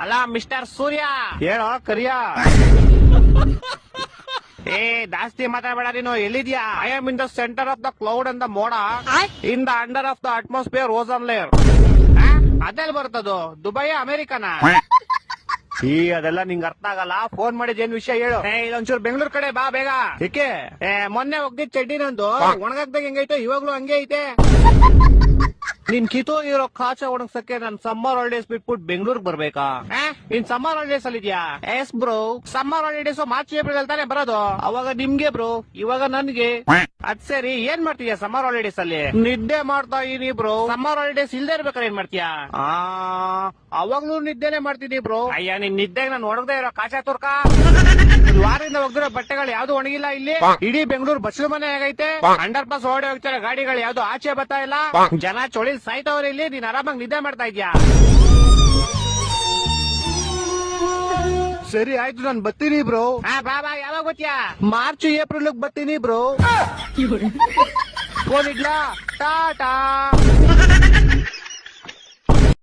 ಅಲ್ಲ ಮಿಸ್ಟರ್ ಸೂರ್ಯ ಹೇಳೋ ಕರಿಯ. ಏ ಜಾಸ್ತಿ ಮಾತಾಡಬೇಡ ನೀನು. ಎಲ್ಲಿದ್ಯಾ? I am in the centre of the cloud and the ಮೋಡ in the under of the atmosphere ozone layer. ಅದೆಲ್ಲ ಬರ್ತದು? ದುಬೈ ಅಮೆರಿಕನ? ಅದೆಲ್ಲ ನಿಂಗ್ ಅರ್ಥ ಆಗಲ್ಲ. ಫೋನ್ ಮಾಡಿದ್ ಏನ್ ವಿಷಯ ಹೇಳು. ಇದೊಂಚೂರು ಬೆಂಗಳೂರು ಕಡೆ ಬಾ ಬೇಗ. ಏಕೆ? ಮೊನ್ನೆ ಹೋಗ್ದಿದ್ ಚಡ್ಡಿ ನಂದು ಒಣಗಾಕ್ದಾಗ ಹೆಂಗೈತೆ ಇವಾಗ್ಲೂ ಹಂಗೆ ಐತೆ. ನಿನ್ ಕಿತ್ತೋಗಿರೋ ಕಾಚ ಒಣಗ್ಸಕ್ಕೆ ನನ್ ಸಮ್ಮರ್ ಹಾಲಿಡೇಸ್ ಬಿಟ್ಬಿಟ್ಟು ಬೆಂಗಳೂರಿಗೆ ಬರ್ಬೇಕಾ? ನೀನ್ ಸಮ್ಮರ್ ಹಾಲಿಡೇಸ್ ಅಲ್ಲಿ ಇದ್ಯಾ? S bro. Summer holidays March April ಅಲ್ಲಿ ತಾನೇ ಬರೋದು. ಅವಾಗ ನಿಮ್ಗೆ ಬ್ರೋ, ಇವಾಗ ನನ್ಗೆ. ಅದ್ ಸರಿ, ಏನ್ ಮಾಡ್ತೀಯ ಸಮ್ಮರ್ ಹಾಲಿಡೇಸ್ ಅಲ್ಲಿ? ನಿದ್ದೆ ಮಾಡ್ತಾ ಇದೀನಿ ಬ್ರೋ. ಸಮ್ಮರ್ ಹಾಲಿಡೇಸ್ ಇಲ್ದೇ ಇರ್ಬೇಕಾದ್ರೆ ಏನ್ ಮಾಡ್ತೀಯಾ? ಅವಾಗ್ಲೂ ನಿದ್ದೆನೆ ಮಾಡ್ತೀನಿ ಬ್ರೋ. ಅಯ್ಯ, ನಿನ್ ನಿದ್ದೆಗೆ ನಾನು ಒಣಗದೆ ಇರೋ ಕಾಚಾ ತುರ್ಕ. ವಾರದಿಂದ ಒಗ್ದಿರೋ ಬಟ್ಟೆಗಳು ಯಾವ್ದು ಒಣಗಿಲ್ಲ ಇಲ್ಲಿ. ಇಡೀ ಬೆಂಗಳೂರು ಬಸ್ಲು ಮನೆ ಆಗೈತೆ. ಅಂಡರ್ ಪಾಸ್ ಓಡಿ ಹೋಗ್ತಾರೆ ಗಾಡಿಗಳು, ಯಾವ್ದು ಆಚೆ ಬರ್ತಾ ಇಲ್ಲ. ಜನ ಚೊಳಿ ಸಾಯ್ತವ್ರೆ ಇಲ್ಲಿ. ನೀನ್ ಆರಾಮಾಗಿ ನಿದ್ದೆ ಮಾಡ್ತಾ ಇದ್ಯಾ? ಸರಿ ಆಯ್ತು, ನಾನ್ ಬರ್ತೀನಿ ಬ್ರೋ. ಬಾ ಬಾ. ಯಾವಾಗ ಗೊತ್ತ್ಯಾ? ಮಾರ್ಚ್ ಏಪ್ರಿಲ್ ಬರ್ತೀನಿ ಬ್ರೋ. ಫೋನ್ ಇಡ್ಲಾ? ಟಾಟಾ.